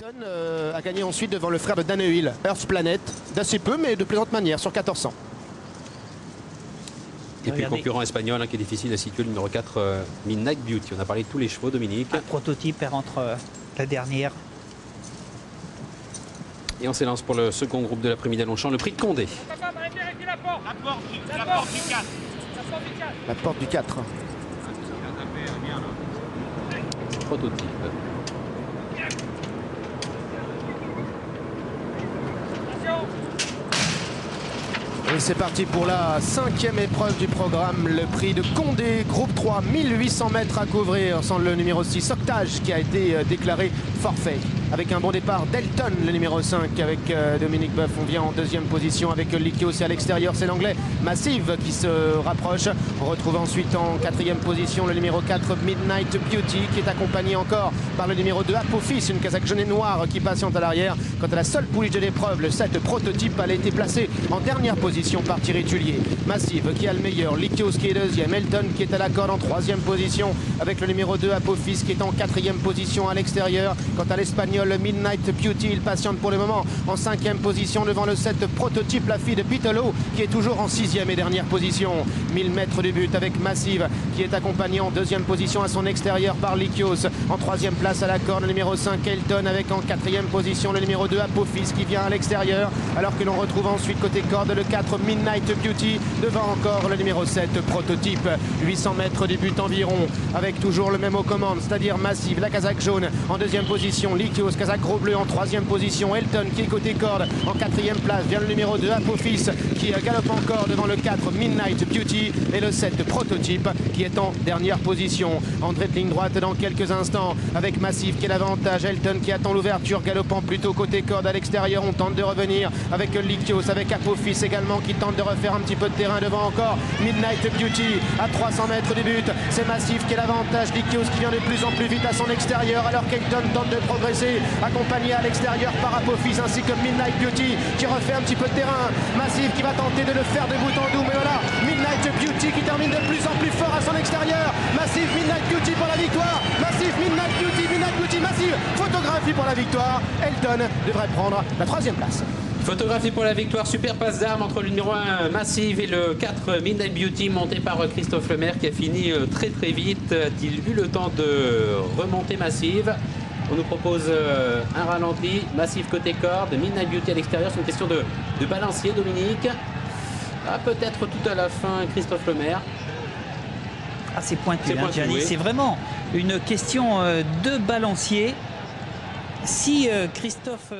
Elton a gagné ensuite devant le frère de Dan Hill, Earth Planet, d'assez peu mais de plaisante manière, sur 1400. Et puis le concurrent espagnol qui est difficile à situer, le numéro 4, Midnight Beauty. On a parlé de tous les chevaux, Dominique. Un prototype entre la dernière. Et on s'élance pour le second groupe de l'après-midi à Longchamp, le prix de Condé. La porte du 4. La porte du 4. Prototype. Et c'est parti pour la 5e épreuve du programme, le prix de Condé, groupe 3, 1800 mètres à couvrir, sans le numéro 6, Octage, qui a été déclaré forfait. Avec un bon départ d'Elton, le numéro 5, avec Dominique Boeuf. On vient en deuxième position avec Likios et à l'extérieur, c'est l'anglais Massive qui se rapproche. On retrouve ensuite en 4e position le numéro 4, Midnight Beauty, qui est accompagné encore par le numéro 2, Apophis, une casaque jaune et noire qui patiente à l'arrière. Quant à la seule pouliche de l'épreuve, le 7 prototype, elle a été placée en dernière position par Thierry Tullier. Massive qui a le meilleur, Likios qui est deuxième, Elton qui est à la corde en 3e position avec le numéro 2, Apophis, qui est en 4e position à l'extérieur. Quant à l'Espagnol, Midnight Beauty, il patiente pour le moment en 5e position devant le 7 prototype, la fille de Pitolo, qui est toujours en 6e et dernière position. 1000 mètres du but avec Massive qui est accompagné en 2e position à son extérieur par Likios. En 3e place à la corde, le numéro 5 Elton, avec en 4e position le numéro 2 Apophis qui vient à l'extérieur, alors que l'on retrouve ensuite côté corde le 4 Midnight Beauty, devant encore le numéro 7 prototype. 800 mètres du but environ, avec toujours le même aux commandes, c'est-à-dire Massive, la casaque jaune en 2e position, Likios, casaque gros bleu en 3e position, Elton qui est côté corde en 4e place, vient le numéro 2 Apophis qui galope encore devant le 4 Midnight Beauty et le 7 prototype qui est en dernière position. Entrée de ligne droite dans quelques instants avec Massive qui est l'avantage, Elton qui attend l'ouverture, galopant plutôt côté corde à l'extérieur. On tente de revenir avec Likios, avec Apophis également qui tente de refaire un petit peu de terrain devant encore Midnight Beauty à 300 mètres du but. C'est Massive qui est l'avantage, Likios qui vient de plus en plus vite à son extérieur alors qu'Elton tente de progresser, accompagné à l'extérieur par Apophis ainsi que Midnight Beauty qui refait un petit peu de terrain. Massive qui va tenter de le faire de bout en bout, mais voilà, Midnight Beauty qui termine de plus en plus fort à son extérieur. Massive, Midnight Beauty pour la victoire. Massive, Midnight Beauty, Massive, photographie pour la victoire. Elton devrait prendre la 3e place. Photographie pour la victoire, super passe d'armes entre le numéro 1 Massive et le 4 Midnight Beauty, monté par Christophe Lemaire qui a fini très vite. A-t-il eu le temps de remonter Massive? On nous propose un ralenti, Massive côté corde, Midnight Beauty à l'extérieur. C'est une question de balancier, Dominique. Ah, peut-être tout à la fin, Christophe Lemaire. Ah, c'est pointu, hein, Gianni. C'est vraiment une question de balancier. Si Christophe...